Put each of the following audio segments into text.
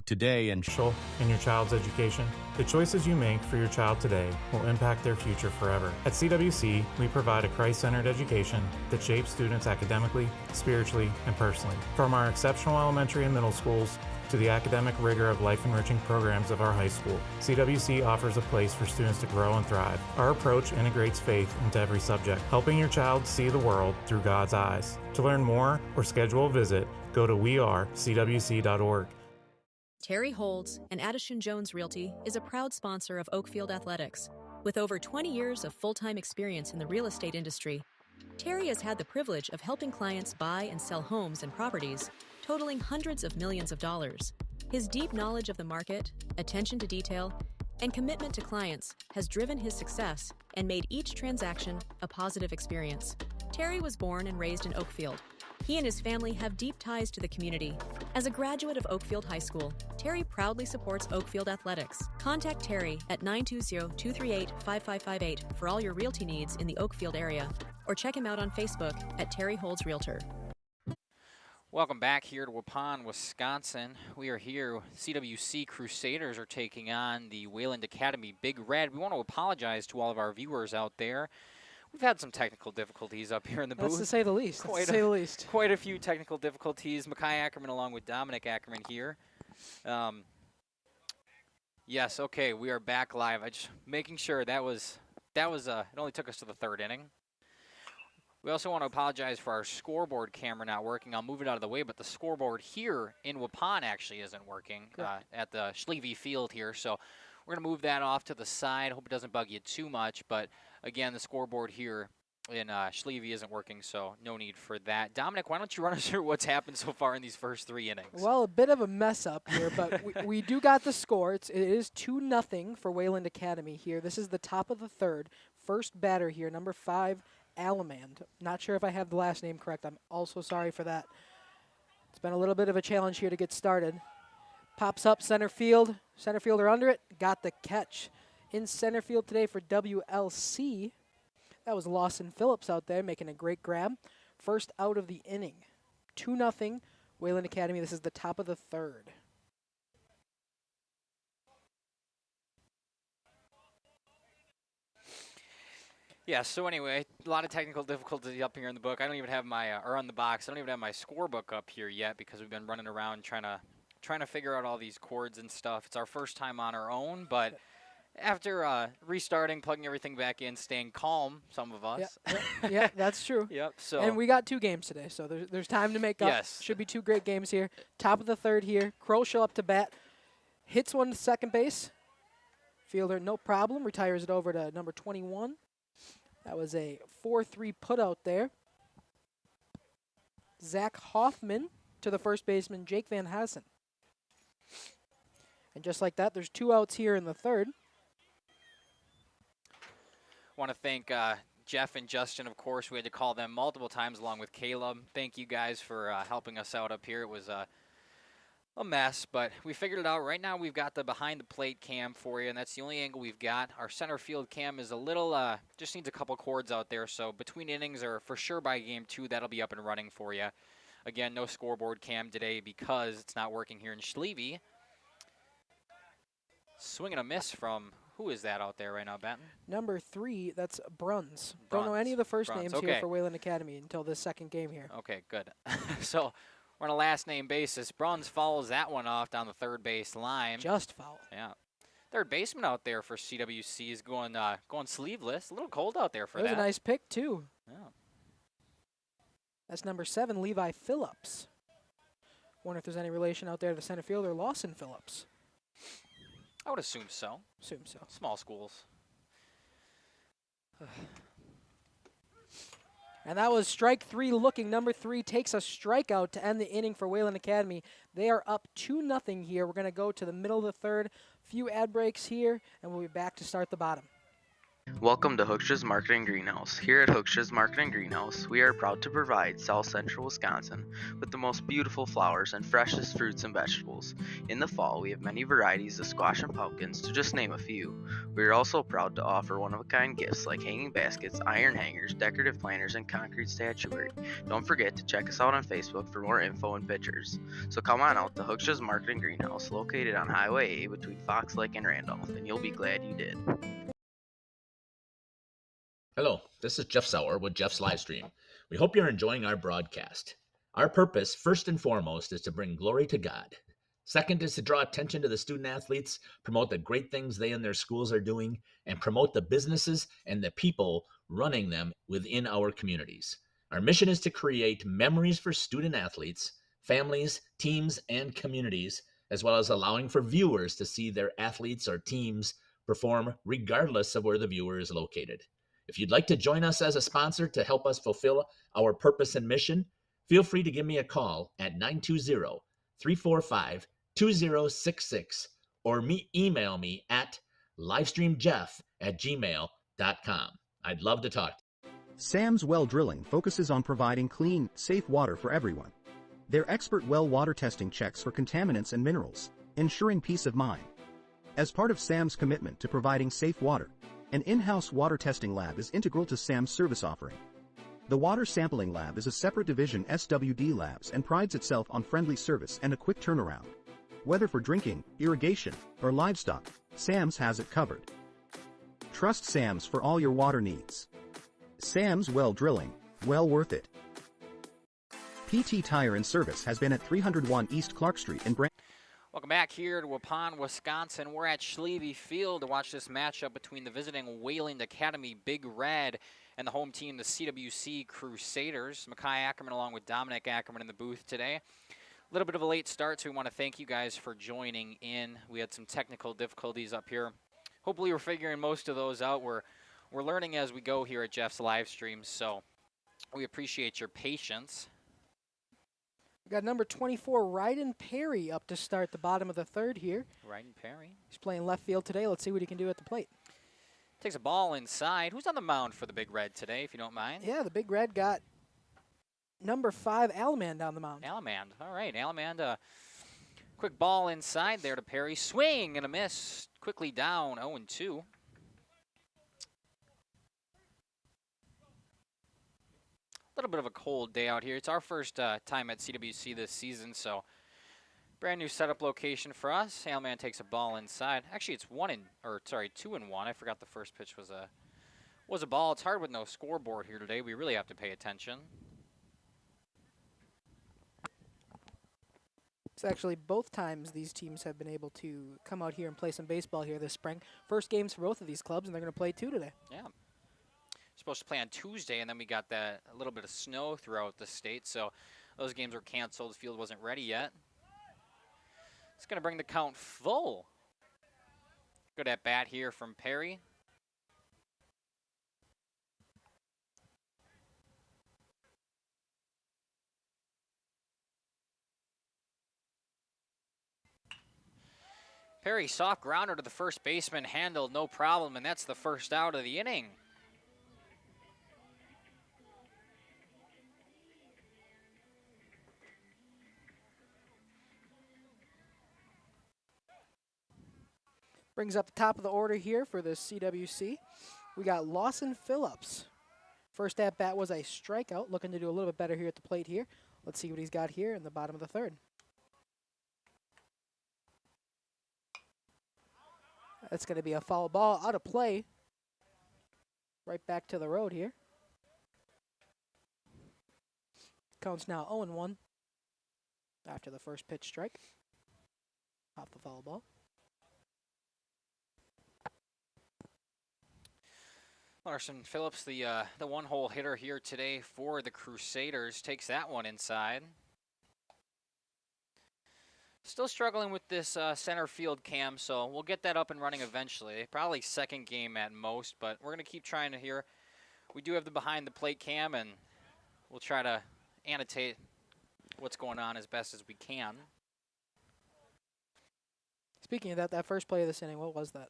today and in your child's education. The choices you make for your child today will impact their future forever. At CWC, we provide a Christ-centered education that shapes students academically, spiritually, and personally. From our exceptional elementary and middle schools to the academic rigor of life-enriching programs of our high school, CWC offers a place for students to grow and thrive. Our approach integrates faith into every subject, helping your child see the world through God's eyes. To learn more or schedule a visit, go to wearecwc.org. Terry Holds and Addison Jones Realty is a proud sponsor of Oakfield Athletics. With over 20 years of full-time experience in the real estate industry, Terry has had the privilege of helping clients buy and sell homes and properties totaling hundreds of millions of dollars. His deep knowledge of the market, attention to detail, and commitment to clients has driven his success and made each transaction a positive experience. Terry was born and raised in Oakfield. He and his family have deep ties to the community. As a graduate of Oakfield High School, Terry proudly supports Oakfield Athletics. Contact Terry at 920-238-5558 for all your realty needs in the Oakfield area, or check him out on Facebook at Terry Holds Realtor. Welcome back here to Waupun, Wisconsin. We are here. CWC Crusaders are taking on the Wayland Academy Big Red. We want to apologize to all of our viewers out there. We've had some technical difficulties up here in the booth. That's to say the least. Quite a few technical difficulties. Mackay Ackerman along with Dominic Ackerman here. Yes, okay, we are back live. I just making sure it only took us to the third inning. We also want to apologize for our scoreboard camera not working. I'll move it out of the way, but the scoreboard here in Waupun actually isn't working at the Schlieve field here. So we're going to move that off to the side. Hope it doesn't bug you too much. But, again, the scoreboard here in Schlieve isn't working, so no need for that. Dominic, why don't you run us through what's happened so far in these first 3 innings? Well, a bit of a mess up here, but we do got the score. It is 2-0 for Wayland Academy here. This is the top of the third. First batter here, number 5, Alamand. Not sure if I have the last name correct. I'm also sorry for that. It's been a little bit of a challenge here to get started. Pops up center field. Center fielder under it. Got the catch. In center field today for WLC. That was Lawson Phillips out there making a great grab. First out of the inning. 2-0 Wayland Academy. This is the top of the third. Yeah, so anyway, a lot of technical difficulties up here in the book. I don't even have my, or on the box, I don't even have my scorebook up here yet because we've been running around trying to figure out all these chords and stuff. It's our first time on our own, but after restarting, plugging everything back in, staying calm, some of us. Yeah, that's true. Yep. So and we got 2 games today, so there's time to make up. Yes. Should be 2 great games here. Top of the third here. Kroschel up to bat. Hits one to second base. Fielder, no problem. Retires it over to number 21. That was a 4-3 put out there. Zach Hoffman to the first baseman, Jake Van Hassen. And just like that, there's 2 outs here in the third. Want to thank Jeff and Justin, of course. We had to call them multiple times along with Caleb. Thank you guys for helping us out up here. It was a mess, but we figured it out. Right now we've got the behind the plate cam for you, and that's the only angle we've got. Our center field cam is a little, just needs a couple cords out there, so between innings or for sure by game 2, that'll be up and running for you. Again, no scoreboard cam today because it's not working here in Schlieve. Swing and a miss from, who is that out there right now, Benton? Number 3, that's Bruns. Don't know any of the first names here for Wayland Academy until this second game here. Okay, good. So we're on a last name basis. Bruns follows that one off down the third base line. Just foul. Yeah. Third baseman out there for CWC is going sleeveless. A little cold out there for that. That was a nice pick, too. Yeah. That's number 7, Levi Phillips. Wonder if there's any relation out there to center fielder Lawson Phillips. I would assume so. Assume so. Small schools. And that was strike 3 looking. Number 3 takes a strikeout to end the inning for Wayland Academy. They are up 2-0 here. We're going to go to the middle of the third. Few ad breaks here, and we'll be back to start the bottom. Welcome to Hooksha's Marketing Greenhouse. Here at Hooksha's Marketing Greenhouse, we are proud to provide South Central Wisconsin with the most beautiful flowers and freshest fruits and vegetables. In the fall, we have many varieties of squash and pumpkins, to just name a few. We are also proud to offer one-of-a-kind gifts like hanging baskets, iron hangers, decorative planters, and concrete statuary. Don't forget to check us out on Facebook for more info and pictures. So come on out to Hooksha's Marketing Greenhouse, located on Highway A between Fox Lake and Randolph, and you'll be glad you did. Hello, this is Jeff Sauer with Jeff's Livestream. We hope you're enjoying our broadcast. Our purpose, first and foremost, is to bring glory to God. Second is to draw attention to the student athletes, promote the great things they and their schools are doing, and promote the businesses and the people running them within our communities. Our mission is to create memories for student athletes, families, teams, and communities, as well as allowing for viewers to see their athletes or teams perform regardless of where the viewer is located. If you'd like to join us as a sponsor to help us fulfill our purpose and mission, feel free to give me a call at 920-345-2066 or email me at livestreamjeff@gmail.com. I'd love to talk. Sam's Well Drilling focuses on providing clean, safe water for everyone. Their expert well water testing checks for contaminants and minerals, ensuring peace of mind. As part of Sam's commitment to providing safe water, an in-house water testing lab is integral to Sam's service offering. The Water Sampling Lab is a separate division SWD Labs and prides itself on friendly service and a quick turnaround. Whether for drinking, irrigation, or livestock, Sam's has it covered. Trust Sam's for all your water needs. Sam's Well Drilling, well worth it. PT Tire and Service has been at 301 East Clark Street in Brandon. Welcome back here to Waupun, Wisconsin. We're at Schlieve Field to watch this matchup between the visiting Wayland Academy Big Red and the home team, the CWC Crusaders. Makai Ackerman along with Dominic Ackerman in the booth today. A little bit of a late start, so we want to thank you guys for joining in. We had some technical difficulties up here. Hopefully we're figuring most of those out. We're learning as we go here at Jeff's live stream, so we appreciate your patience. We got number 24, Ryden Perry, up to start the bottom of the third here. Ryden Perry. He's playing left field today. Let's see what he can do at the plate. Takes a ball inside. Who's on the mound for the Big Red today, if you don't mind? Yeah, the Big Red got number 5, Alamand, on the mound. Alamand. All right, Alamand. Quick ball inside there to Perry. Swing and a miss. Quickly down, 0-2. A little bit of a cold day out here. It's our first time at CWC this season, so brand new setup location for us. Alamand takes a ball inside. Actually, it's 2-1. I forgot the first pitch was a ball. It's hard with no scoreboard here today. We really have to pay attention. It's actually both times these teams have been able to come out here and play some baseball here this spring. First games for both of these clubs, and they're going to play 2 today. Yeah. Supposed to play on Tuesday, and then we got a little bit of snow throughout the state, so those games were canceled. The field wasn't ready yet. It's going to bring the count full. Good at bat here from Perry. Perry, soft grounder to the first baseman, handled no problem, and that's the first out of the inning. Brings up the top of the order here for the CWC. We got Lawson Phillips. First at bat was a strikeout, looking to do a little bit better here at the plate here. Let's see what he's got here in the bottom of the third. That's going to be a foul ball out of play. Right back to the road here. Count's now 0-1 after the first pitch strike. Off the foul ball. Larson Phillips, the one-hole hitter here today for the Crusaders, takes that one inside. Still struggling with this center field cam, so we'll get that up and running eventually. Probably second game at most, but we're going to keep trying to here. We do have the behind-the-plate cam, and we'll try to annotate what's going on as best as we can. Speaking of that first play of this inning, what was that?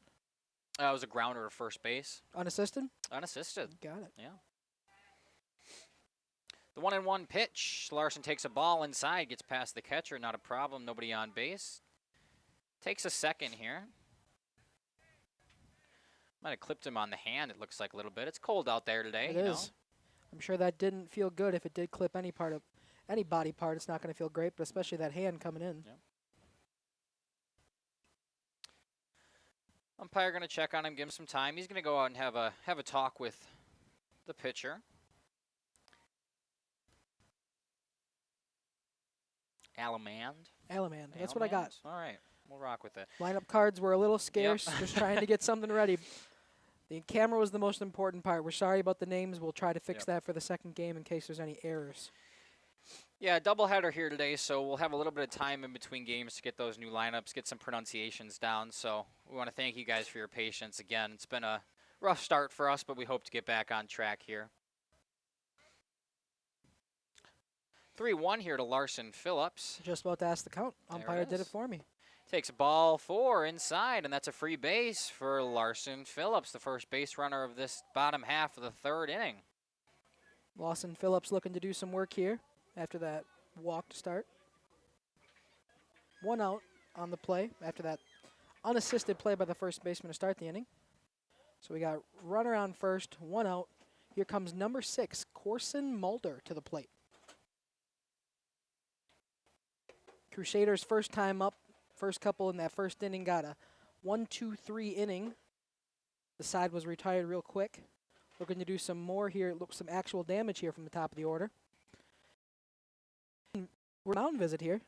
It was a grounder to first base. Unassisted? Unassisted. Got it. Yeah. The 1-1 pitch. Larson takes a ball inside, gets past the catcher, not a problem. Nobody on base. Takes a second here. Might have clipped him on the hand, it looks like a little bit. It's cold out there today. It is. I'm sure that didn't feel good. If it did clip any body part, it's not going to feel great, but especially that hand coming in. Yep. Umpire going to check on him, give him some time. He's going to go out and have a talk with the pitcher. Alamand. That's what I got. All right. We'll rock with it. Lineup cards were a little scarce, just trying to get something ready. The camera was the most important part. We're sorry about the names. We'll try to fix that for the second game in case there's any errors. Yeah, doubleheader here today, so we'll have a little bit of time in between games to get those new lineups, get some pronunciations down. So we want to thank you guys for your patience. Again, it's been a rough start for us, but we hope to get back on track here. 3-1 here to Larson Phillips. Just about to ask the count. Umpire did it for me. Takes ball 4 inside, and that's a free base for Larson Phillips, the first base runner of this bottom half of the third inning. Lawson Phillips looking to do some work here after that walk to start. 1 out on the play after that unassisted play by the first baseman to start the inning. So we got runner on first, 1 out. Here comes number 6, Corson Mulder, to the plate. Crusaders first time up, first couple in that first inning, got a 1-2-3 inning. The side was retired real quick. Looking to do some more here, some actual damage here from the top of the order. We're mound visit here.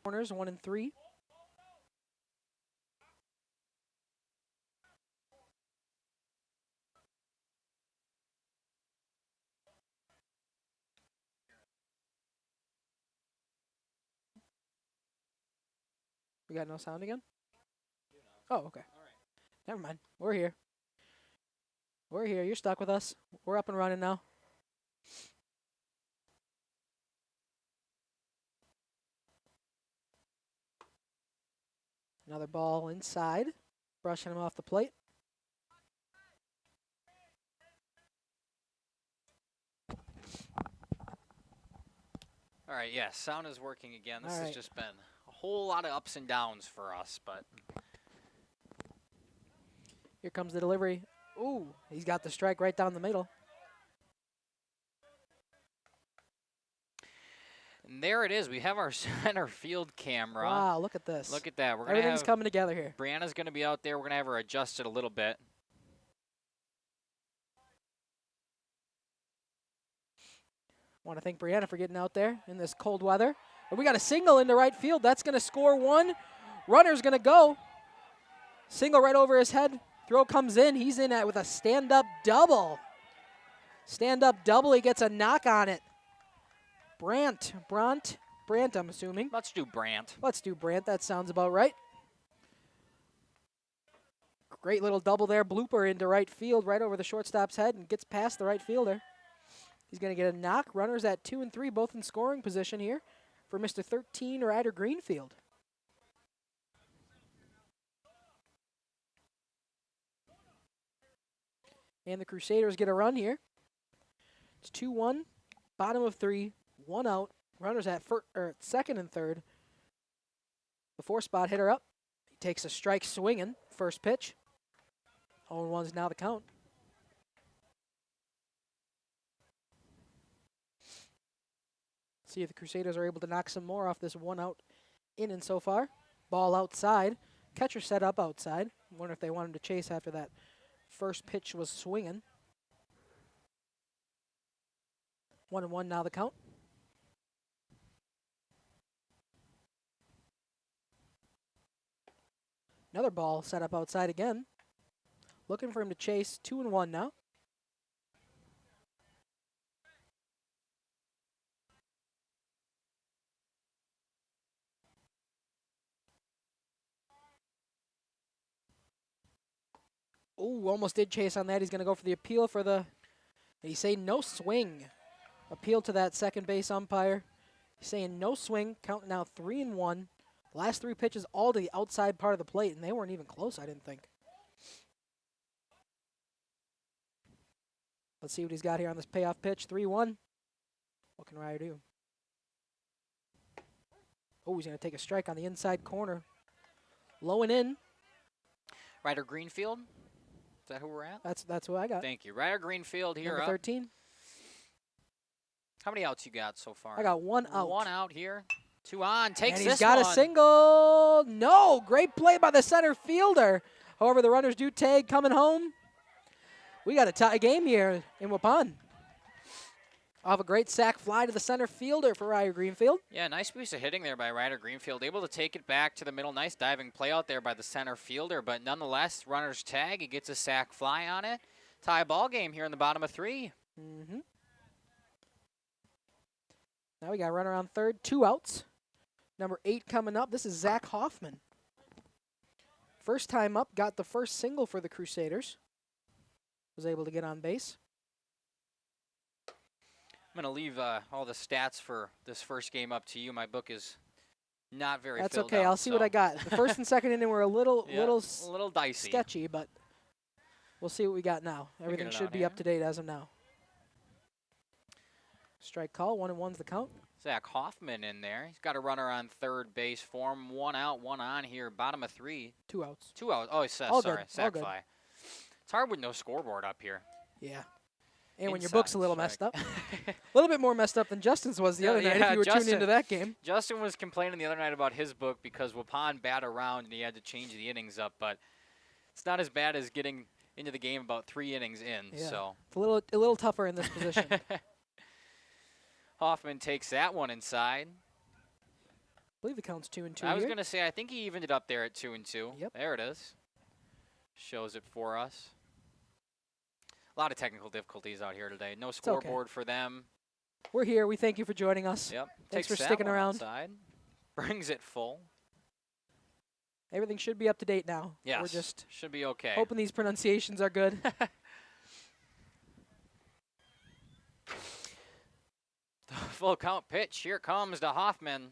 Corners 1 and 3. We got no sound again? Oh, okay. Never mind. We're here. We're here. You're stuck with us. We're up and running now. Another ball inside, brushing him off the plate. All right, yeah, sound is working again. This All has right. just been a whole lot of ups and downs for us, but Here comes the delivery. Ooh, he's got the strike right down the middle. and there it is. We have our center field camera. Wow, look at this. Look at that. We're gonna Everything's have coming together here. Brianna's gonna be out there. We're gonna have her adjusted a little bit. Want to thank Brianna for getting out there in this cold weather. And we got a single into right field. That's going to score one. Runner's going to go. Single right over his head. Throw comes in. He's in with a stand-up double. Stand-up double. He gets a knock on it. Brandt, I'm assuming. Let's do Brandt. Let's do Brandt. That sounds about right. Great little double there. Blooper into right field, right over the shortstop's head, and gets past the right fielder. He's going to get a knock. Runners at 2 and 3, both in scoring position here for Mr. 13, Ryder Greenfield. And the Crusaders get a run here. It's 2-1, bottom of 3, 1 out. Runners at second and third. The 4-spot hitter up. He takes a strike swinging. First pitch. 0-1 is now the count. See if the Crusaders are able to knock some more off this 1-out inning so far. Ball outside. Catcher set up outside. Wonder if they want him to chase after that first pitch was swinging. 1-1 now the count. Another ball set up outside again. Looking for him to chase. 2-1 now. Ooh, almost did chase on that. He's going to go for the appeal for the, he's saying no swing. Appeal to that second base umpire. He's saying no swing, counting now 3-1. Last 3 pitches all to the outside part of the plate, and they weren't even close, I didn't think. Let's see what he's got here on this payoff pitch. 3-1. What can Ryder do? Oh, he's going to take a strike on the inside corner. Low and in. Ryder Greenfield. Is that who we're at? That's who I got. Thank you. Ryder Greenfield here Number up. 13. How many outs you got so far? I got 1 out. 1 out here. 2 on. Takes and this he's got one. a single. No, great play by the center fielder. However, the runners do tag coming home. We got a tie game here in Waupun. Off a great sac fly to the center fielder for Ryder Greenfield. Yeah, nice piece of hitting there by Ryder Greenfield. Able to take it back to the middle. Nice diving play out there by the center fielder. But nonetheless, runner's tag. He gets a sac fly on it. Tie ball game here in the bottom of 3. Mm-hmm. Now we got a runner on third. 2 outs. Number 8 coming up. This is Zach Hoffman. First time up. Got the first single for the Crusaders. Was able to get on base. I'm going to leave all the stats for this first game up to you. My book is not very That's filled okay. out, I'll see what I got. The first and second inning were a little dicey. sketchy, but we'll see what we got now. Everything should be up to date as of now. Strike call. 1-1's the count. Zach Hoffman in there. He's got a runner on third base for him. 1 out, 1 on here. Bottom of 3. 2 outs. 2 outs. Oh, he says, All sorry. good. All Sac good. fly. It's hard with no scoreboard up here. Yeah. And when your Inside book's a little strike. messed up. A little bit more messed up than Justin's was the other night if you were tuned into that game. Justin was complaining the other night about his book because Waupun bat around and he had to change the innings up, but it's not as bad as getting into the game about 3 innings in. Yeah. So It's a little tougher in this position. Hoffman takes that one inside. I believe the count's 2-2 I was here. going to say, I think he evened it up there at 2-2. Yep. There it is. Shows it for us. A lot of technical difficulties out here today. No scoreboard for them. We're here. We thank you for joining us. Yep. Thanks Takes for that sticking one around. outside. Brings it full. Everything should be up to date now. Yes. We're just should be okay. hoping these pronunciations are good. Full count pitch. Here comes to Hoffman.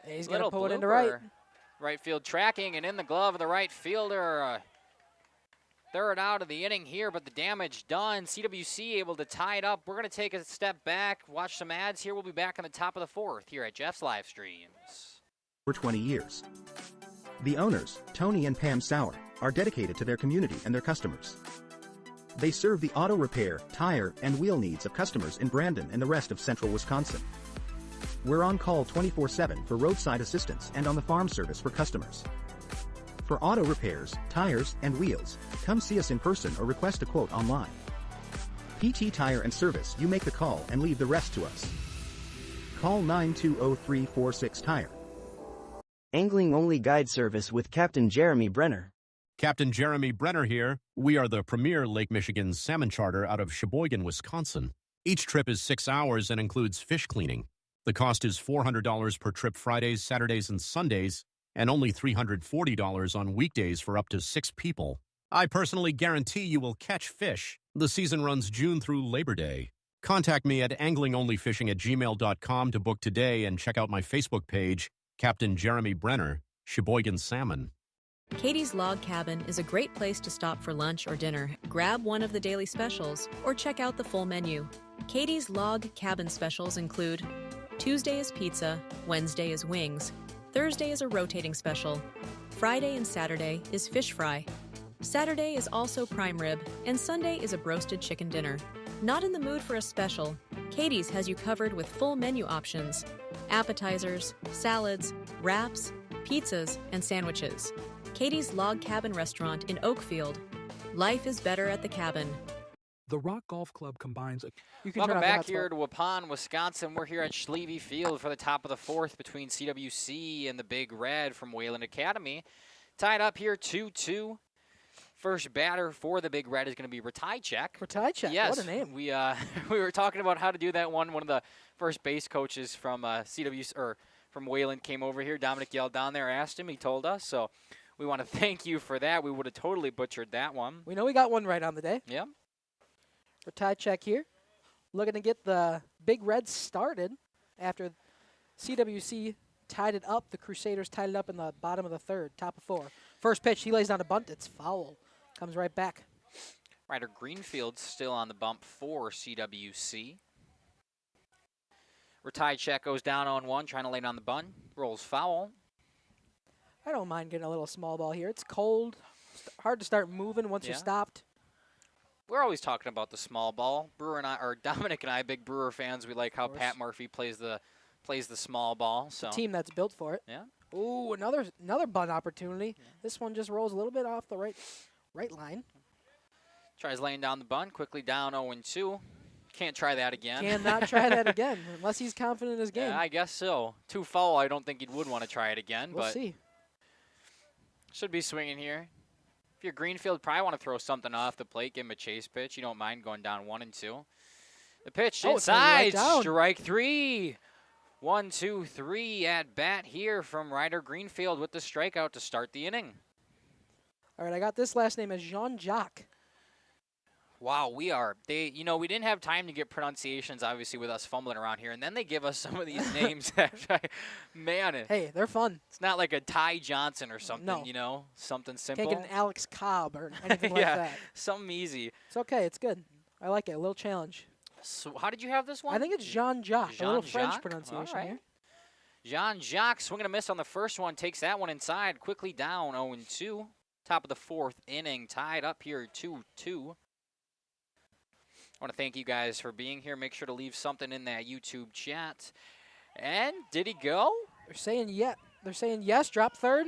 He's going to Little pull it into right. blooper. Right field tracking and in the glove of the right fielder. Third out of the inning here, but the damage done. CWC able to tie it up. We're going to take a step back, watch some ads here. We'll be back on the top of the fourth here at Jeff's Live Streams. For 20 years. The owners, Tony and Pam Sauer, are dedicated to their community and their customers. They serve the auto repair, tire, and wheel needs of customers in Brandon and the rest of central Wisconsin. We're on call 24/7 for roadside assistance and on the farm service for customers. For auto repairs, tires, and wheels, come see us in person or request a quote online. PT Tire and Service, you make the call and leave the rest to us. Call 920-346-TIRE. Angling-only guide service with Captain Jeremy Brenner. Captain Jeremy Brenner here. We are the premier Lake Michigan salmon charter out of Sheboygan, Wisconsin. Each trip is 6 hours and includes fish cleaning. The cost is $400 per trip Fridays, Saturdays, and Sundays, and only $340 on weekdays for up to 6 people. I personally guarantee you will catch fish. The season runs June through Labor Day. Contact me at anglingonlyfishing@gmail.com to book today and check out my Facebook page, Captain Jeremy Brenner, Sheboygan Salmon. Katie's Log Cabin is a great place to stop for lunch or dinner, grab one of the daily specials, or check out the full menu. Katie's Log Cabin specials include Tuesday is pizza, Wednesday is wings, Thursday is a rotating special, Friday and Saturday is fish fry, Saturday is also prime rib, and Sunday is a broasted chicken dinner. Not in the mood for a special? Katie's has you covered with full menu options, appetizers, salads, wraps, pizzas, and sandwiches. Katie's Log Cabin Restaurant in Oakfield. Life is better at the cabin. The Rock Golf Club combines a... Welcome back here to Waupun, Wisconsin. We're here at Schlieve Field for the top of the fourth between CWC and the Big Red from Wayland Academy. Tied up here 2-2. First batter for the Big Red is going to be Ratajczak. Ratajczak, yes, what a name. We were talking about how to do that one. One of the first base coaches from CWC or from Wayland came over here. Dominic yelled down there, asked him. He told us. So we want to thank you for that. We would have totally butchered that one. We know we got one right on the day. Yeah. Ratajczak here, looking to get the Big Red started after CWC tied it up. The Crusaders tied it up in the bottom of the third, top of 4. First pitch, he lays down a bunt. It's foul. Comes right back. Ryder Greenfield's still on the bump for CWC. Ratajczak goes down on 1, trying to lay down the bunt. Rolls foul. I don't mind getting a little small ball here. It's cold. Hard to start moving once you're stopped. We're always talking about the small ball. Brewer and I, or Dominic and I, big Brewer fans. We like how Pat Murphy plays the small ball. So it's a team that's built for it. Yeah. Ooh, another bunt opportunity. Yeah. This one just rolls a little bit off the right line. Tries laying down the bunt, quickly down 0-2. Can't try that again. Cannot try that again, unless he's confident in his game. Yeah, I guess so. 2 foul, I don't think he would want to try it again. We'll but see. Should be swinging here. If you're Greenfield, probably want to throw something off the plate, give him a chase pitch. You don't mind going down 1-2. The pitch inside, strike 3. 1-2-3 at bat here from Ryder Greenfield with the strikeout to start the inning. All right, I got this last name as Jean-Jacques. Wow, we didn't have time to get pronunciations, obviously, with us fumbling around here, and then they give us some of these names that, man. Hey, they're fun. It's not like a Ty Johnson or something, something simple. Can't get an Alex Cobb or anything like that. Something easy. It's okay, it's good. I like it, a little challenge. So how did you have this one? I think it's Jean-Jacques, a little French pronunciation here. Jean-Jacques swinging a miss on the first one, takes that one inside, quickly down 0-2. Top of the fourth inning, tied up here 2-2. I want to thank you guys for being here. Make sure to leave something in that YouTube chat. And did he go? They're saying yes, drop third.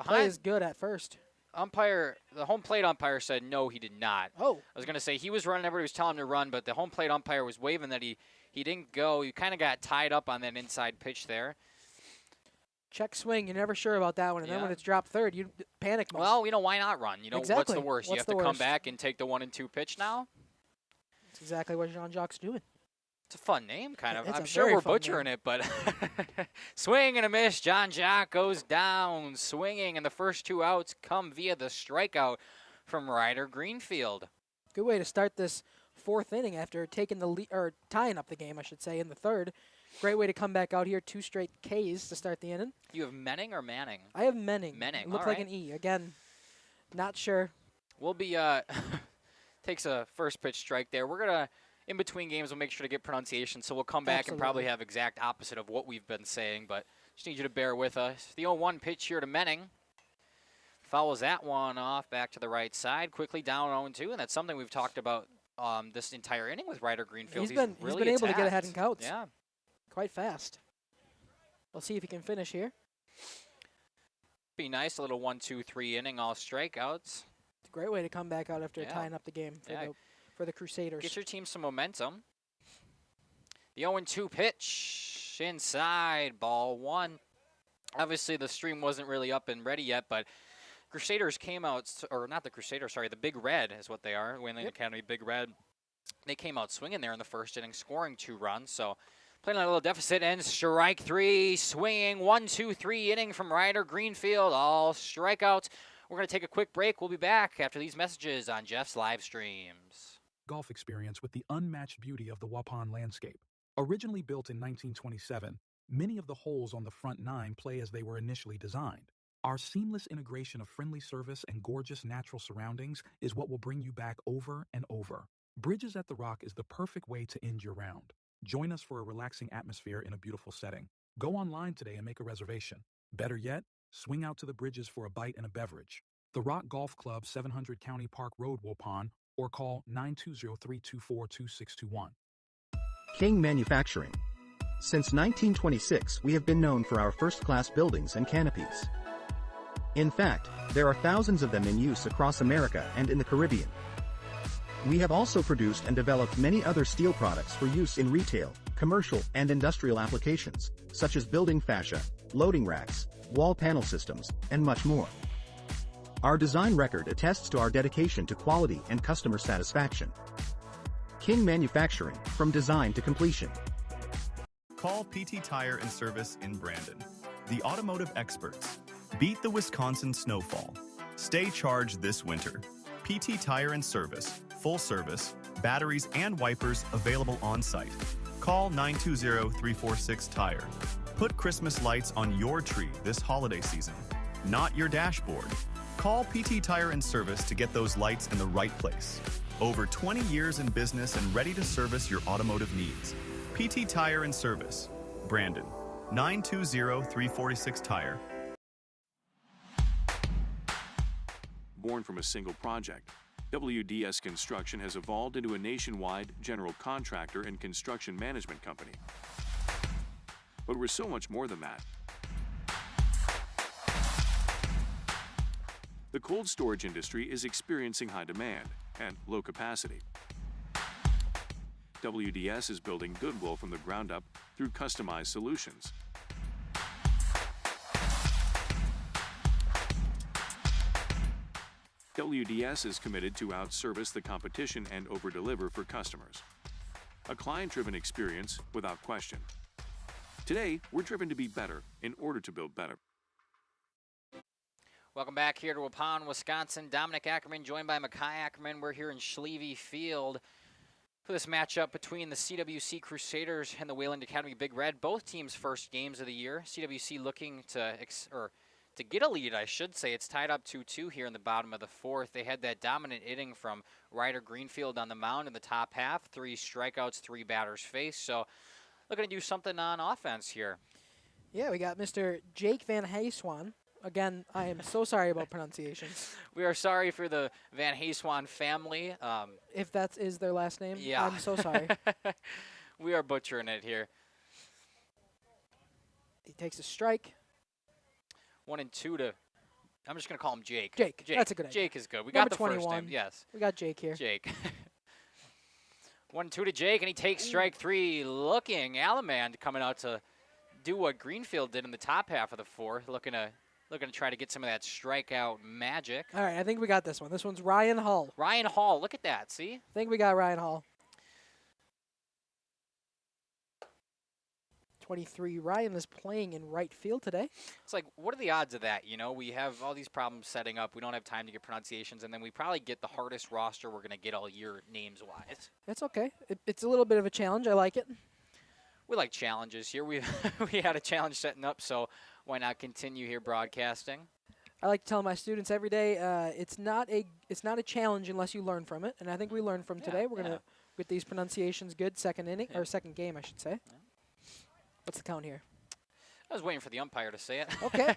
Play is good at first. The home plate umpire said no, he did not. Oh. I was going to say he was running, everybody was telling him to run, but the home plate umpire was waving that he didn't go. He kind of got tied up on that inside pitch there. Check swing. You're never sure about that one. And then when it's dropped third, you panic mode. Well, why not run? Exactly. What's the worst? You have to come back and take the 1-2 pitch now? That's exactly what Jean-Jacques doing. It's a fun name, kind of. It's I'm sure we're butchering it, but swing and a miss. Jean-Jacques goes down, swinging, and the first 2 outs come via the strikeout from Ryder Greenfield. Good way to start this fourth inning after taking the lead, or tying up the game, I should say, in the third. Great way to come back out here. 2 straight Ks to start the inning. You have Menning or Manning? I have Menning. Menning, Looked like an E. Again, Not sure. We'll be, takes a first pitch strike there. We're going to, in between games, we'll make sure to get pronunciation, so we'll come back and probably have exact opposite of what we've been saying, but just need you to bear with us. The 0-1 pitch here to Menning. Fouls that one off back to the right side, quickly down 0-2, and that's something we've talked about this entire inning with Ryder Greenfield. He's been able to get ahead in counts. Yeah. Quite fast. We'll see if he can finish here. Be nice, a little 1-2-3 inning, all strikeouts. It's a great way to come back out after tying up the game for the Crusaders. Get your team some momentum. The 0-2 pitch inside, ball one. Obviously, the stream wasn't really up and ready yet, but Crusaders came out, or not the Crusaders, sorry, the Big Red is what they are, Wayland Academy Big Red. They came out swinging there in the first inning, scoring 2 runs, so playing on a little deficit, and strike 3, swinging 1-2-3 inning from Ryder Greenfield, all strikeouts. We're going to take a quick break. We'll be back after these messages on Jeff's live streams. Golf experience with the unmatched beauty of the Waupun landscape. Originally built in 1927, many of the holes on the front 9 play as they were initially designed. Our seamless integration of friendly service and gorgeous natural surroundings is what will bring you back over and over. Bridges at the Rock is the perfect way to end your round. Join us for a relaxing atmosphere in a beautiful setting. Go online today and make a reservation. Better yet, swing out to the Bridges for a bite and a beverage. The Rock Golf Club, 700 County Park Road, Waupun, or call 920-324-2621. King Manufacturing. Since 1926, we have been known for our first-class buildings and canopies. In fact, there are thousands of them in use across America and in the Caribbean. We have also produced and developed many other steel products for use in retail, commercial, and industrial applications, such as building fascia, loading racks, wall panel systems, and much more. Our design record attests to our dedication to quality and customer satisfaction. King Manufacturing, from design to completion. Call PT Tire and Service in Brandon. The automotive experts. Beat the Wisconsin snowfall. Stay charged this winter. PT Tire and Service, full service, batteries and wipers available on site. Call 920-346-TIRE. Put Christmas lights on your tree this holiday season, not your dashboard. Call PT Tire and Service to get those lights in the right place. Over 20 years in business and ready to service your automotive needs. PT Tire and Service, Brandon, 920-346-TIRE. Born from a single project, WDS Construction has evolved into a nationwide general contractor and construction management company. But we're so much more than that. The cold storage industry is experiencing high demand and low capacity. WDS is building goodwill from the ground up through customized solutions. WDS is committed to outservice the competition and overdeliver for customers. A client-driven experience without question. Today, we're driven to be better in order to build better. Welcome back here to Waupun, Wisconsin. Dominic Ackerman joined by Makai Ackerman. We're here in Schlieve Field for this matchup between the CWC Crusaders and the Wayland Academy Big Red. Both teams' first games of the year. CWC looking to get a lead, I should say. It's tied up 2-2 here in the bottom of the 4th. They had that dominant inning from Ryder Greenfield on the mound in the top half. 3 strikeouts, 3 batters faced. So looking to do something on offense here. Yeah, we got Mr. Jake Van Hayswan. Again, I am so sorry about pronunciations. We are sorry for the Van Hayswan family. If that is their last name, yeah. I'm so sorry. We are butchering it here. He takes a strike. 1-2 to, I'm just going to call him Jake. Jake. That's a good idea. Jake is good. We Number got the 21. first name, yes. We got Jake here. Jake. 1-2 to Jake, and he takes strike 3. Looking, Alamand coming out to do what Greenfield did in the top half of the 4th, looking to try to get some of that strikeout magic. All right, I think we got this one. This one's Ryan Hall. Ryan Hall, look at that, see? I think we got Ryan Hall. 23. Ryan is playing in right field today. It's like, what are the odds of that? You know, we have all these problems setting up. We don't have time to get pronunciations, and then we probably get the hardest roster we're going to get all year names-wise. It's okay. It's a little bit of a challenge. I like it. We like challenges here. We had a challenge setting up, so why not continue here broadcasting? I like to tell my students every day, it's not a challenge unless you learn from it, and I think we learned from today. We're gonna get these pronunciations good. Second inning or second game, I should say. Yeah. What's the count here? I was waiting for the umpire to say it. Okay.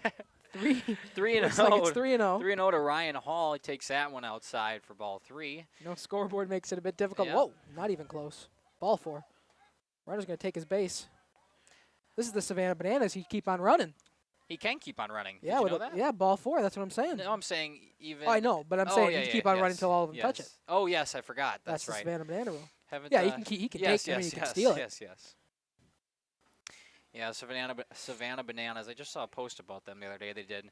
3-0. Looks like it's 3-0. 3-0 to Ryan Hall. He takes that one outside for ball 3. Scoreboard makes it a bit difficult. Yep. Whoa, not even close. Ball 4. Runner's going to take his base. This is the Savannah Bananas. He keep on running. He can keep on running. Yeah, Did you know that? Yeah, ball 4. That's what I'm saying. No, I'm saying even. Oh, I know, but I'm saying he keep on running until all of them touch it. Oh, yes, I forgot. That's right. The Savannah Banana rule. Haven't, yeah, he can take it. I mean, he can steal it. Yes. Yeah, Savannah Bananas. I just saw a post about them the other day. They did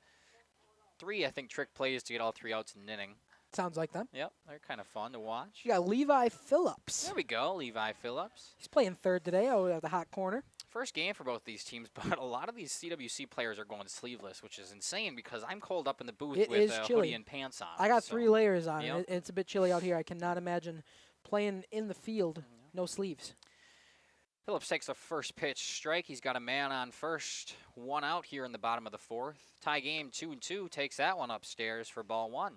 3, I think, trick plays to get all 3 outs in an inning. Sounds like them. Yep, they're kind of fun to watch. You got Levi Phillips. There we go, Levi Phillips. He's playing third today at the hot corner. First game for both these teams, but a lot of these CWC players are going sleeveless, which is insane because I'm cold up in the booth with a hoodie and pants on. I got 3 layers on. Yep. It's a bit chilly out here. I cannot imagine playing in the field, no sleeves. Phillips takes the first pitch strike. He's got a man on first. 1 out here in the bottom of the 4th. Tie game 2-2. Takes that one upstairs for ball 1.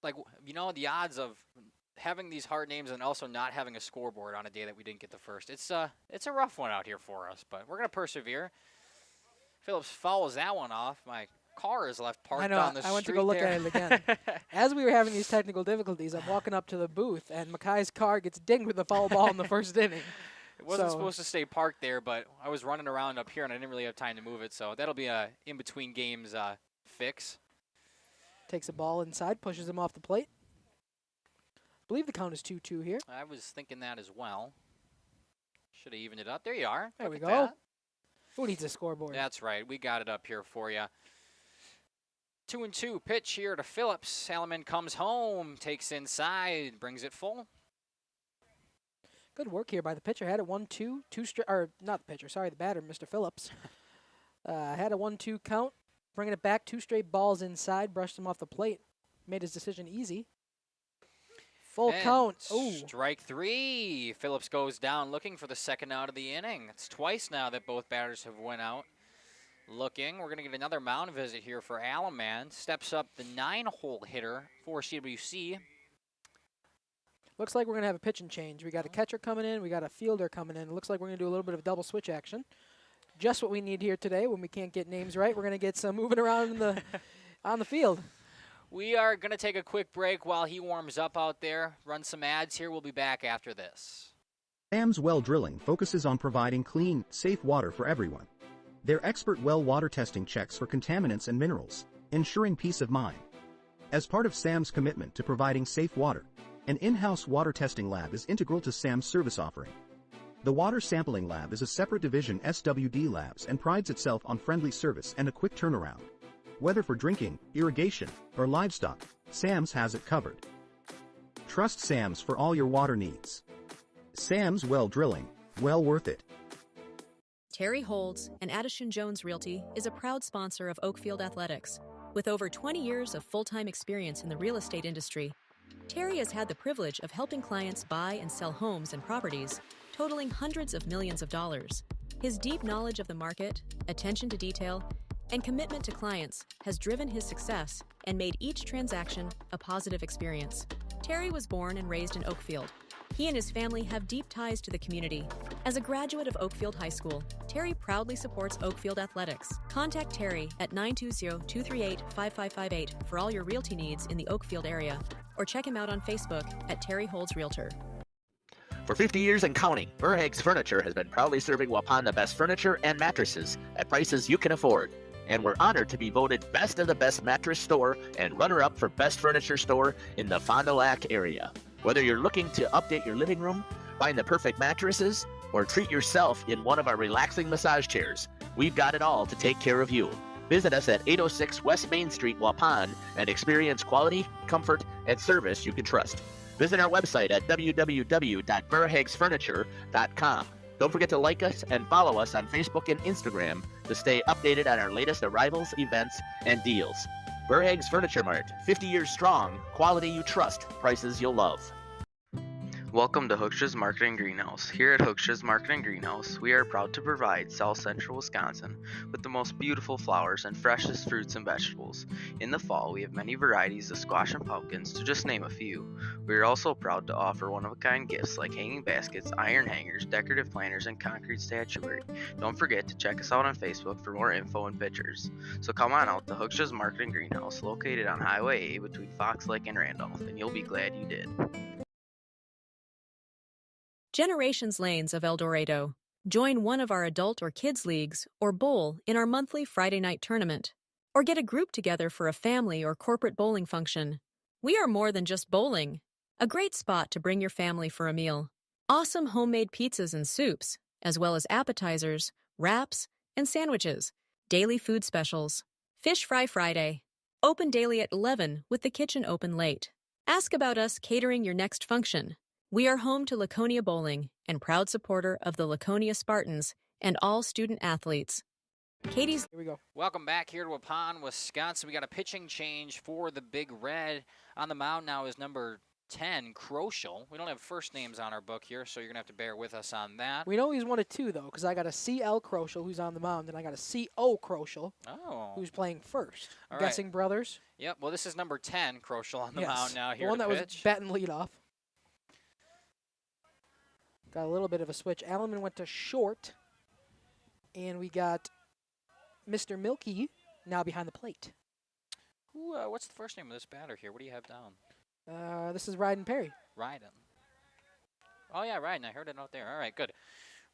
Like, the odds of having these hard names and also not having a scoreboard on a day that we didn't get the first. It's a rough one out here for us, but we're going to persevere. Phillips fouls that one off. My car is left parked on the street. I went to go look at it again. As we were having these technical difficulties, I'm walking up to the booth, and Mackay's car gets dinged with a foul ball in the first inning. It wasn't supposed to stay parked there, but I was running around up here, and I didn't really have time to move it, so that'll be a in-between games fix. Takes a ball inside, pushes him off the plate. I believe the count is 2-2 here. I was thinking that as well. Should have evened it up. There you are. There Look we at go. that. Who needs a scoreboard? That's right. We got it up here for you. 2-2 pitch here to Phillips. Salomon comes home, takes inside, brings it full. Good work here by the pitcher. Had a 1-2, or not the pitcher, sorry, the batter, Mr. Phillips. Had a 1-2 count, bringing it back, 2 straight balls inside, brushed him off the plate, made his decision easy. Full count. Ooh. Strike 3. Phillips goes down looking for the second out of the inning. It's twice now that both batters have went out. Looking. We're going to get another mound visit here for Alaman. Steps up the 9-hole hitter for CWC. Looks like we're going to have a pitching change. We got a catcher coming in. We got a fielder coming in. It looks like we're going to do a little bit of double switch action. Just what we need here today when we can't get names right. We're going to get some moving around on the field. We are going to take a quick break while he warms up out there. Run some ads here. We'll be back after this. Sam's Well Drilling focuses on providing clean, safe water for everyone. Their expert well water testing checks for contaminants and minerals, ensuring peace of mind. As part of SAM's commitment to providing safe water, an in-house water testing lab is integral to SAM's service offering. The Water Sampling Lab is a separate division SWD Labs and prides itself on friendly service and a quick turnaround. Whether for drinking, irrigation, or livestock, SAM's has it covered. Trust SAM's for all your water needs. Sam's Well Drilling, well worth it. Terry Holds and Addison Jones Realty is a proud sponsor of Oakfield Athletics. With over 20 years of full-time experience in the real estate industry, Terry has had the privilege of helping clients buy and sell homes and properties, totaling hundreds of millions of dollars. His deep knowledge of the market, attention to detail, and commitment to clients has driven his success and made each transaction a positive experience. Terry was born and raised in Oakfield. He and his family have deep ties to the community. As a graduate of Oakfield High School, Terry proudly supports Oakfield Athletics. Contact Terry at 920-238-5558 for all your realty needs in the Oakfield area, or check him out on Facebook at Terry Holds Realtor. For 50 years and counting, Burhags Furniture has been proudly serving Waupun the best furniture and mattresses at prices you can afford. And we're honored to be voted Best of the Best Mattress Store and runner-up for Best Furniture Store in the Fond du Lac area. Whether you're looking to update your living room, find the perfect mattresses, or treat yourself in one of our relaxing massage chairs, we've got it all to take care of you. Visit us at 806 West Main Street, Waupun, and experience quality, comfort, and service you can trust. Visit our website at www.burhagsfurniture.com. Don't forget to like us and follow us on Facebook and Instagram to stay updated on our latest arrivals, events, and deals. Burhags Furniture Mart, 50 years strong, quality you trust, prices you'll love. Welcome to Hooksha's Marketing Greenhouse. Here at Hooksha's Marketing Greenhouse, we are proud to provide South Central Wisconsin with the most beautiful flowers and freshest fruits and vegetables. In the fall, we have many varieties of squash and pumpkins, to just name a few. We are also proud to offer one-of-a-kind gifts like hanging baskets, iron hangers, decorative planters, and concrete statuary. Don't forget to check us out on Facebook for more info and pictures. So come on out to Hooksha's Marketing Greenhouse, located on Highway A between Fox Lake and Randolph, and you'll be glad you did. Generations Lanes of El Dorado. Join one of our adult or kids leagues or bowl in our monthly Friday night tournament. Or get a group together for a family or corporate bowling function. We are more than just bowling. A great spot to bring your family for a meal. Awesome homemade pizzas and soups, as well as appetizers, wraps, and sandwiches. Daily food specials. Fish Fry Friday. Open daily at 11 with the kitchen open late. Ask about us catering your next function. We are home to Laconia Bowling and proud supporter of the Laconia Spartans and all student athletes. Katie's. Here we go. Welcome back here to Waupun, Wisconsin. We got a pitching change for the Big Red. On the mound now is number 10, Crochel. We don't have first names on our book here, so you're going to have to bear with us on that. We know he's one of two, though, because I got a CL Crochel who's on the mound, and I got a CO Crochel who's playing first. All Guessing right. brothers? Yep, well, this is number 10, Crochel, on the mound now here the one to that pitch. was batting leadoff. Got a little bit of a switch. Allenman went to short, and we got Mr. Milky now behind the plate. What's the first name of this batter here? What do you have down? This is Ryden Perry. Ryden. Oh, yeah, Ryden. I heard it out there. All right, good.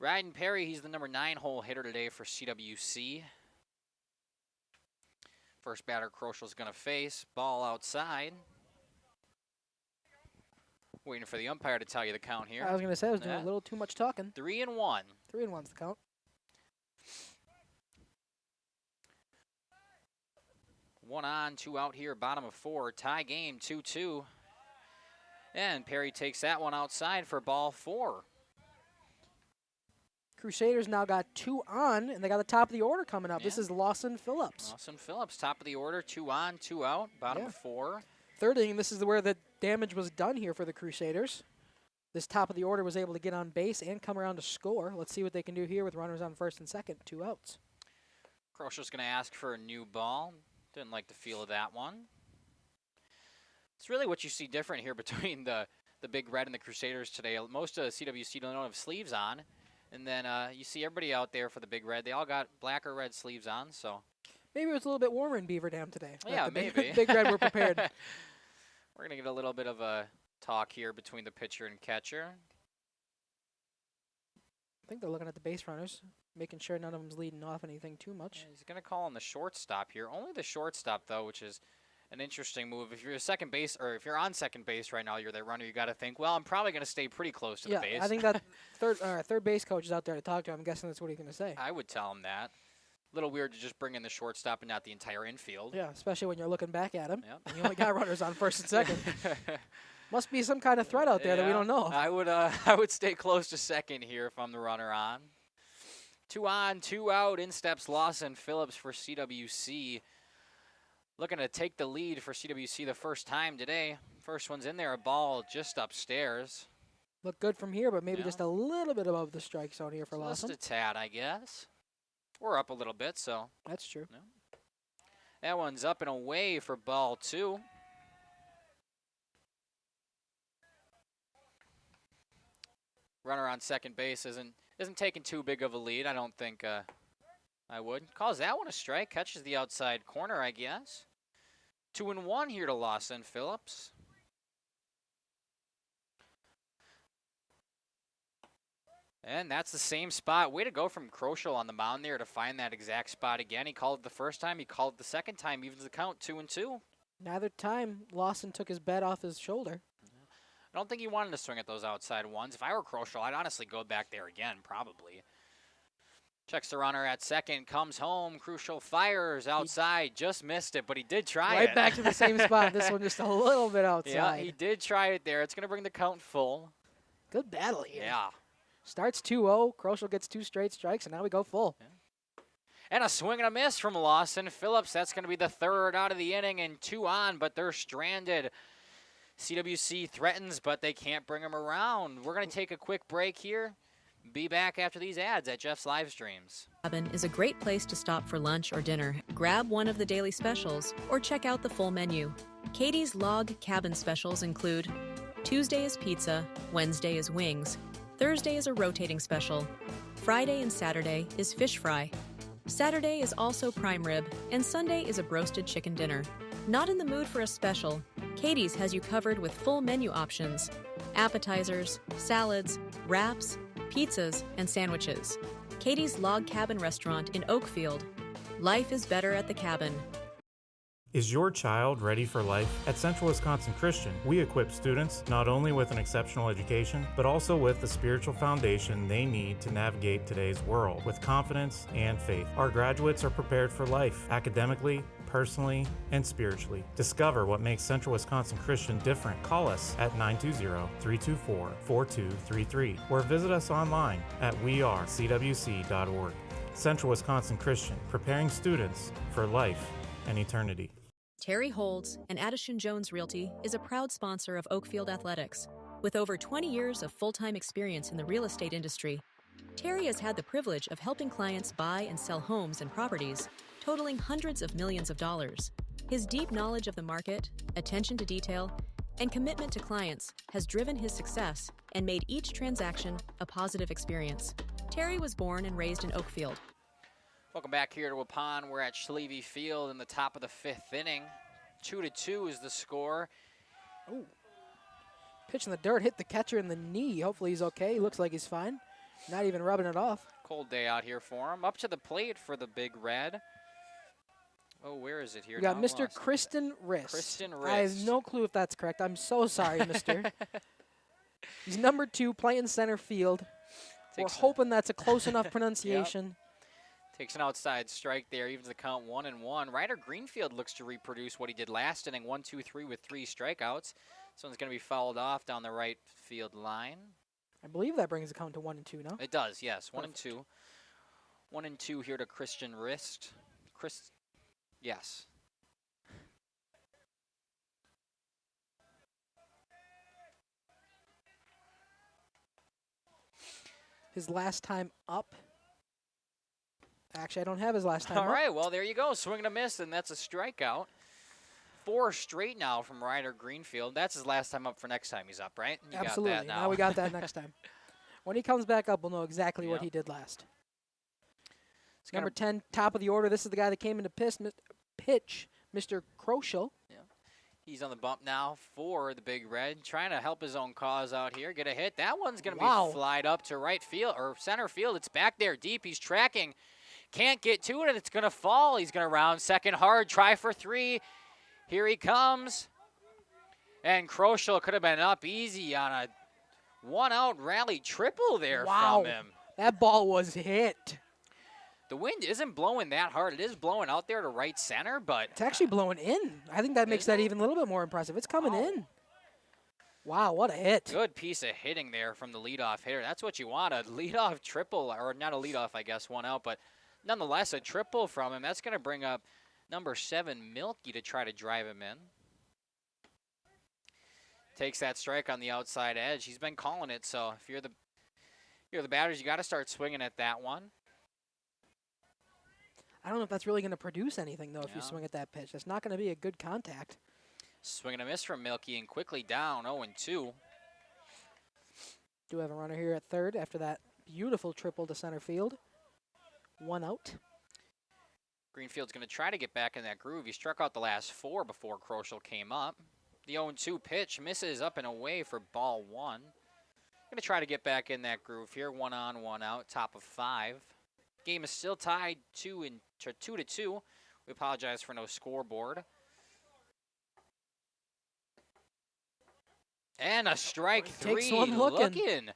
Ryden Perry, he's the number 9 hole hitter today for CWC. First batter Crochel's going to face. Ball outside. Waiting for the umpire to tell you the count here. I was going to say I was doing a little too much talking. 3-1. 3-1's the count. 1 on, 2 out here, bottom of 4. Tie game, 2-2. And Perry takes that one outside for ball 4. Crusaders now got 2 on, and they got the top of the order coming up. Yeah. This is Lawson Phillips. Lawson Phillips, top of the order, 2 on, 2 out, bottom of 4. Third inning, this is where the damage was done here for the Crusaders. This top of the order was able to get on base and come around to score. Let's see what they can do here with runners on first and second, 2 outs. Crochel's going to ask for a new ball. Didn't like the feel of that one. It's really what you see different here between the Big Red and the Crusaders today. Most of CWC don't have sleeves on. And then you see everybody out there for the Big Red. They all got black or red sleeves on, so. Maybe it was a little bit warmer in Beaver Dam today. Yeah, maybe. Big Red were prepared. We're going to get a little bit of a talk here between the pitcher and catcher. I think they're looking at the base runners, making sure none of them's leading off anything too much. Yeah, he's going to call on the shortstop here. Only the shortstop, though, which is an interesting move. If you're a second base, or if you're on second base right now, you're the runner, you got to think, well, I'm probably going to stay pretty close to the base. I think that third base coach is out there to talk to him. I'm guessing that's what he's going to say. I would tell him that. A little weird to just bring in the shortstop and not the entire infield. Yeah, especially when you're looking back at him. Yep. And you only got runners on first and second. Must be some kind of threat out there that we don't know of. I would stay close to second here if I'm the runner on. 2 on, 2 out. In steps Lawson Phillips for CWC. Looking to take the lead for CWC the first time today. First one's in there, a ball just upstairs. Look good from here, but maybe just a little bit above the strike zone here for Lawson. Just a tad, I guess. We're up a little bit, so. That's true. Yeah. That one's up and away for ball 2. Runner on second base isn't taking too big of a lead. I don't think I would. Calls that one a strike. Catches the outside corner, I guess. 2-1 here to Lawson Phillips. And that's the same spot. Way to go from Crochel on the mound there to find that exact spot again. He called it the first time. He called it the second time. Evens the count, 2-2. Neither time Lawson took his bat off his shoulder. I don't think he wanted to swing at those outside ones. If I were Crochel, I'd honestly go back there again, probably. Checks the runner at second, comes home. Crucial fires outside, just missed it, but he did try it. Right back to the same spot. This one just a little bit outside. Yeah, he did try it there. It's going to bring the count full. Good battle here. Yeah. Starts 2-0. Crochel gets 2 straight strikes, and now we go full. Yeah. And a swing and a miss from Lawson Phillips. That's going to be the third out of the inning and 2 on, but they're stranded. CWC threatens, but they can't bring him around. We're going to take a quick break here. Be back after these ads at Jeff's live streams. Cabin is a great place to stop for lunch or dinner. Grab one of the daily specials or check out the full menu. Katie's Log Cabin specials include Tuesday is pizza, Wednesday is wings, Thursday is a rotating special, Friday and Saturday is fish fry, Saturday is also prime rib, and Sunday is a broasted chicken dinner. Not in the mood for a special? Katie's has you covered with full menu options, appetizers, salads, wraps, pizzas, and sandwiches. Katie's Log Cabin Restaurant in Oakfield. Life is better at the cabin. Is your child ready for life? At Central Wisconsin Christian, we equip students not only with an exceptional education, but also with the spiritual foundation they need to navigate today's world with confidence and faith. Our graduates are prepared for life, academically, personally, and spiritually. Discover what makes Central Wisconsin Christian different. Call us at 920-324-4233 or visit us online at wearecwc.org. Central Wisconsin Christian, preparing students for life and eternity. Terry Holds and Addison Jones Realty is a proud sponsor of Oakfield Athletics. With over 20 years of full-time experience in the real estate industry, Terry has had the privilege of helping clients buy and sell homes and properties, totaling hundreds of millions of dollars. His deep knowledge of the market, attention to detail, and commitment to clients has driven his success and made each transaction a positive experience. Terry was born and raised in Oakfield. Welcome back here to Waupun. We're at Schlieve Field in the top of the 5th inning. 2-2 is the score. Ooh. Pitch in the dirt, hit the catcher in the knee. Hopefully he's okay. He looks like he's fine. Not even rubbing it off. Cold day out here for him. Up to the plate for the Big Red. Oh, where is it here? We got Now Mr. Kristen Rist. Kristen I have Rist. no clue if that's correct. I'm so sorry, mister. He's number 2, playing center field. We're hoping that's a close enough pronunciation. Yep. Takes an outside strike there, evens the count 1-1. Ryder Greenfield looks to reproduce what he did last inning, 1-2-3 with 3 strikeouts. This one's going to be fouled off down the right field line. I believe that brings the count to 1-2 now. It does, yes, Perfect. 1-2. 1-2 here to Christian Rist. Yes. His last time up. Actually, I don't have his last time All up. right, well, there you go. Swing and a miss, and that's a strikeout. 4 straight now from Ryder Greenfield. That's his last time up for next time he's up, right? You Absolutely. got that now. Now we got that next time. When he comes back up, we'll know exactly what Yep. he did last. It's Number 10, top of the order. This is the guy that came into pitch, Mr. Kroschel. He's on the bump now for the Big Red, trying to help his own cause out here. Get a hit. That one's going to Wow. be flied up to right field or center field. It's back there deep. He's tracking. Can't get to it, and it's going to fall. He's going to round second hard, try for 3. Here he comes. And Kroschel could have been up easy on a one-out rally triple there Wow. from him. That ball was hit. The wind isn't blowing that hard. It is blowing out there to right center, but It's actually blowing in. I think that makes that even a little bit more impressive. It's coming in. Wow, what a hit. good piece of hitting there from the leadoff hitter. That's what you want, a leadoff triple, or not a leadoff, I guess, 1 out, but nonetheless, a triple from him. That's going to bring up number 7, Milky, to try to drive him in. Takes that strike on the outside edge. He's been calling it, so if you're the batters, you got to start swinging at that one. I don't know if that's really going to produce anything, though, if you Yeah. swing at that pitch. That's not going to be a good contact. Swing and a miss from Milky, and quickly down 0-2. Do have a runner here at third after that beautiful triple to center field. 1 out. Greenfield's going to try to get back in that groove. He struck out the last 4 before Kroschel came up. The 0-2 pitch misses up and away for ball 1. Going to try to get back in that groove here. 1 on, 1 out, top of 5. Game is still tied 2-2. We apologize for no scoreboard. And a strike 3. Takes one looking.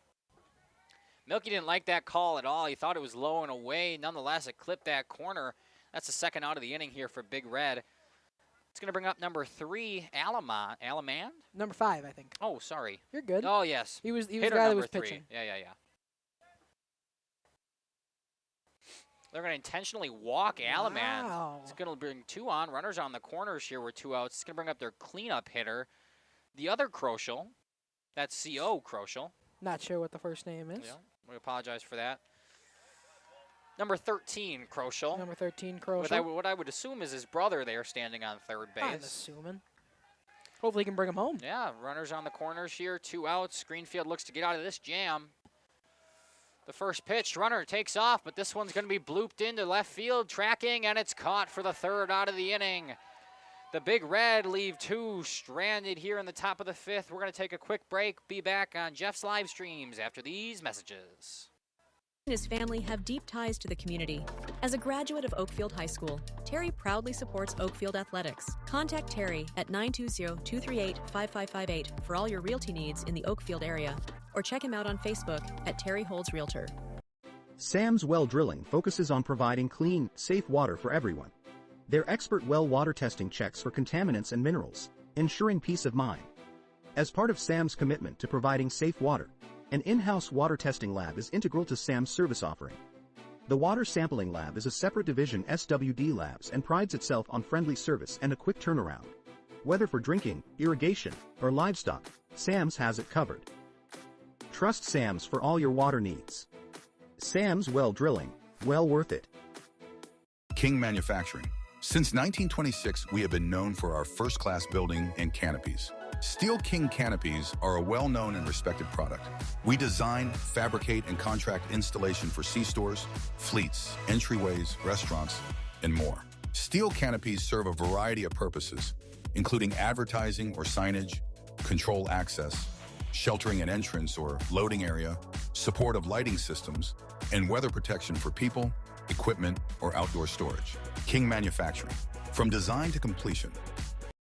Milky didn't like that call at all. He thought it was low and away. Nonetheless, it clipped that corner. That's the second out of the inning here for Big Red. It's going to bring up number 3, Alamand? Number 5, I think. Oh, sorry. You're good. Oh, yes. He was the Hitter guy that number was 3. pitching. Yeah. They're going to intentionally walk Alamand. Wow. It's going to bring 2 on. Runners on the corners here with 2 outs. It's going to bring up their cleanup hitter. The other Crochel, that's C.O. Crochel. Not sure what the first name is. Yeah, we apologize for that. Number 13, Crochel. Number 13, Crochel. What I would assume is his brother there standing on third base. I'm assuming. Hopefully he can bring him home. Yeah, runners on the corners here, 2 outs. Greenfield looks to get out of this jam. The first pitch, runner takes off, but this one's going to be blooped into left field, tracking, and it's caught for the 3rd out of the inning. The Big Red leave 2 stranded here in the top of the 5th. We're going to take a quick break. Be back on Jeff's live streams after these messages. And his family have deep ties to the community. As a graduate of Oakfield High School, Terry proudly supports Oakfield athletics. Contact Terry at 920-238-5558 for all your realty needs in the Oakfield area, or check him out on Facebook at Terry Holds Realtor. Sam's Well Drilling focuses on providing clean, safe water for everyone. Their expert well water testing checks for contaminants and minerals, ensuring peace of mind. As part of Sam's commitment to providing safe water, an in-house water testing lab is integral to Sam's service offering. The Water Sampling Lab is a separate division SWD Labs and prides itself on friendly service and a quick turnaround. Whether for drinking, irrigation, or livestock, Sam's has it covered. Trust Sam's for all your water needs. Sam's Well Drilling, well worth it. King Manufacturing. Since 1926, we have been known for our first-class building and canopies. Steel King canopies are a well-known and respected product. We design, fabricate, and contract installation for C-stores, fleets, entryways, restaurants, and more. Steel canopies serve a variety of purposes, including advertising or signage, control access, sheltering an entrance or loading area, support of lighting systems, and weather protection for people, equipment, or outdoor storage. King Manufacturing. From design to completion.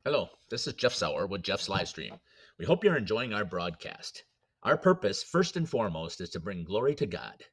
Hello, this is Jeff Sauer with Jeff's Livestream. We hope you're enjoying our broadcast. Our purpose, first and foremost, is to bring glory to God.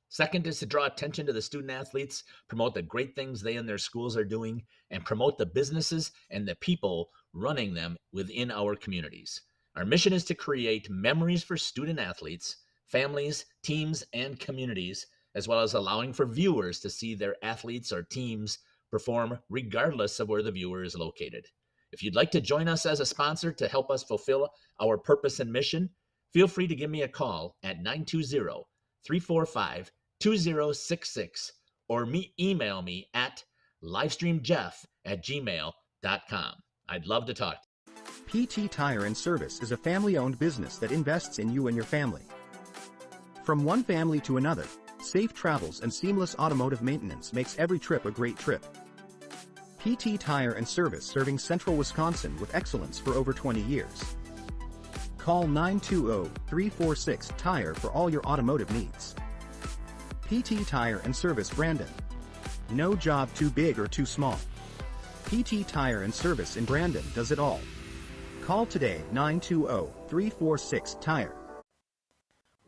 Second is to draw attention to the student athletes, promote the great things they and their schools are doing, and promote the businesses and the people running them within our communities. Our mission is to create memories for student athletes, families, teams, and communities, as well as allowing for viewers to see their athletes or teams perform regardless of where the viewer is located. If you'd like to join us as a sponsor to help us fulfill our purpose and mission, feel free to give me a call at 920-345-2066 or email me at livestreamjeff@gmail.com. I'd love to talk. PT Tire and Service is a family-owned business that invests in you and your family. From one family to another, safe travels and seamless automotive maintenance makes every trip a great trip. PT Tire and Service serving Central Wisconsin with excellence for over 20 years. Call 920-346-TIRE for all your automotive needs. PT Tire and Service Brandon. No job too big or too small. PT Tire and Service in Brandon does it all. Call today 920-346-TIRE.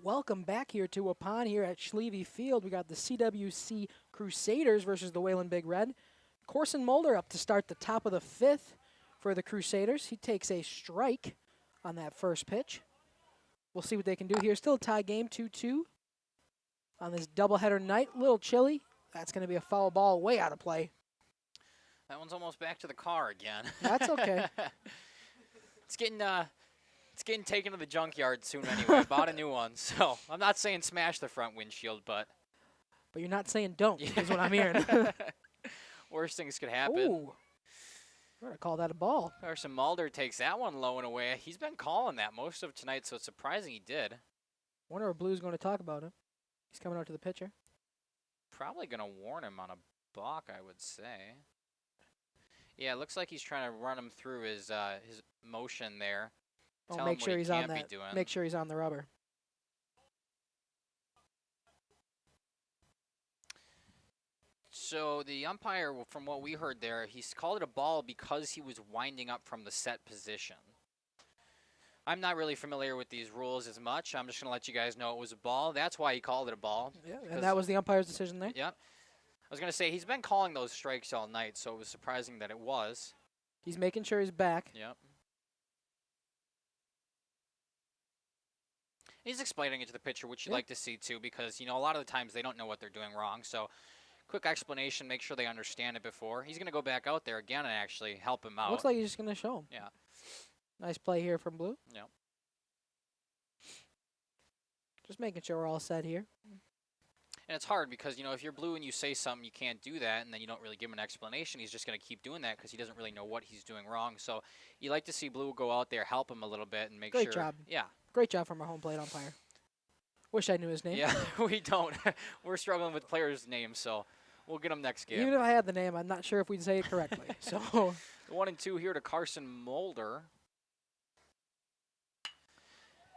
Welcome back here to Waupun here at Schlieve Field. We got the CWC Crusaders versus the Wayland Big Red. Corson Mulder up to start the top of the 5th for the Crusaders. He takes a strike on that first pitch. We'll see what they can do here. Still a tie game, 2-2 on this doubleheader night. A little chilly. That's going to be a foul ball way out of play. That one's almost back to the car again. That's okay. It's getting taken to the junkyard soon anyway. Bought a new one, so I'm not saying smash the front windshield, but you're not saying don't, is what I'm hearing. Worst things could happen. Ooh. We're going to call that a ball. Carson Mulder takes that one low and away. He's been calling that most of tonight, so it's surprising he did. Wonder if Blue's going to talk about him. He's coming out to the pitcher. Probably going to warn him on a balk, I would say. Yeah, it looks like he's trying to run him through his motion there. Oh, Tell make him sure what he's he on can't that. be doing. Make sure he's on the rubber. So the umpire, from what we heard there, he's called it a ball because he was winding up from the set position. I'm not really familiar with these rules as much. I'm just going to let you guys know it was a ball. That's why he called it a ball. Yeah, and that was the umpire's decision there? Yeah. I was going to say, he's been calling those strikes all night, so it was surprising that it was. He's making sure he's back. Yep. He's explaining it to the pitcher, which you'd like to see, too, because, you know, a lot of the times they don't know what they're doing wrong. So quick explanation, make sure they understand it before. He's going to go back out there again and actually help him out. Looks like he's just going to show him. Yeah. Nice play here from Blue. Yep. Just making sure we're all set here. And it's hard because, if you're Blue and you say something, you can't do that, and then you don't really give him an explanation, he's just going to keep doing that because he doesn't really know what he's doing wrong. So you like to see Blue go out there, help him a little bit, and make sure. Great job. Yeah. Great job from our home plate umpire. Wish I knew his name. Yeah, we don't. We're struggling with players' names, so we'll get him next game. Even if I had the name, I'm not sure if we'd say it correctly. So 1-2 here to Carson Mulder.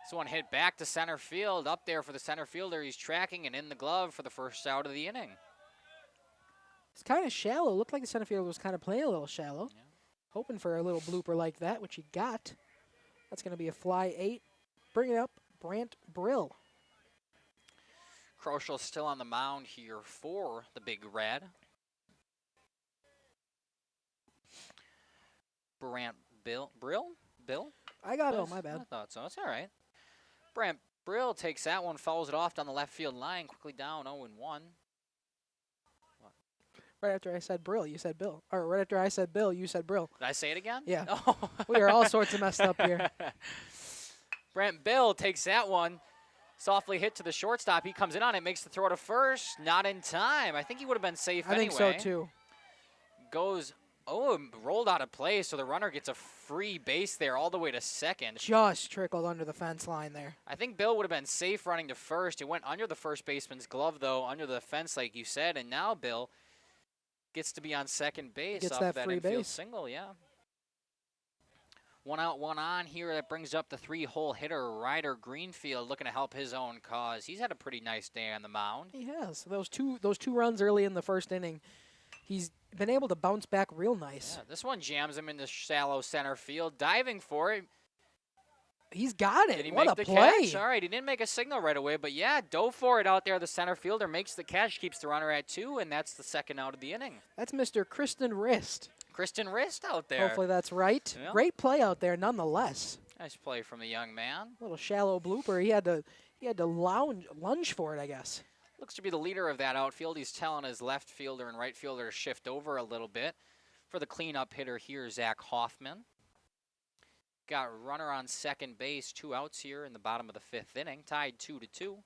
This one hit back to center field. Up there for the center fielder. He's tracking and in the glove for the first out of the inning. It's kind of shallow. Looked like the center fielder was kind of playing a little shallow. Yeah. Hoping for a little blooper like that, which he got. That's going to be a fly 8. Bring it up, Brant Brill. Kroschel still on the mound here for the Big Red. Brill? I got it. My bad. I thought so. It's all right. Brant Brill takes that one, fouls it off down the left field line, quickly down 0-1. Right after I said Brill, you said Bill. Or right after I said Bill, you said Brill. Did I say it again? Yeah. Oh. We are all sorts of messed up here. Brant Brill takes that one. Softly hit to the shortstop. He comes in on it, makes the throw to first. Not in time. I think he would have been safe anyway. I think so, too. Goes, rolled out of play, so the runner gets a free base there all the way to second. Just trickled under the fence line there. I think Bill would have been safe running to first. It went under the first baseman's glove, though, under the fence, like you said, and now Bill gets to be on second base Gets off that that free infield base. single, yeah. 1 out, 1 on here. That brings up the 3-hole hitter, Ryder Greenfield, looking to help his own cause. He's had a pretty nice day on the mound. He has. Those two runs early in the first inning, he's been able to bounce back real nice. Yeah, this one jams him into shallow center field, diving for it. He's got it. Did he what make a the play. catch? All right, he didn't make a signal right away, but yeah, dove for it out there. The center fielder makes the catch, keeps the runner at 2, and that's the second out of the inning. That's Mr. Kristen Rist. Kristen Rist out there. Hopefully that's right. Yeah. Great play out there nonetheless. Nice play from the young man. Little shallow blooper. He had to lunge for it, I guess. Looks to be the leader of that outfield. He's telling his left fielder and right fielder to shift over a little bit. For the cleanup hitter here, Zach Hoffman. Got runner on second base, 2 outs here in the bottom of the 5th inning, tied 2-2.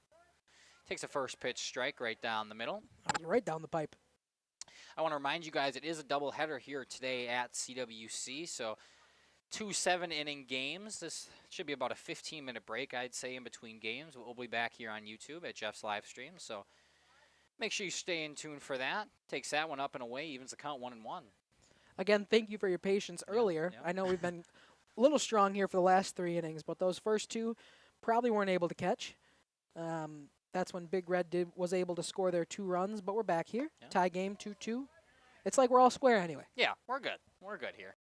Takes a first pitch strike right down the middle. Right down the pipe. I want to remind you guys it is a doubleheader here today at CWC, so 2 7-inning games. This should be about a 15-minute break, I'd say, in between games. We'll be back here on YouTube at Jeff's live stream, so make sure you stay in tune for that. Takes that one up and away, evens the count 1-1. Again, thank you for your patience earlier. Yeah. I know we've been a little strong here for the last 3 innings, but those first 2 probably weren't able to catch. That's when Big Red was able to score their 2 runs, but we're back here. Yeah. Tie game 2-2. It's like we're all square anyway. Yeah, we're good. We're good here.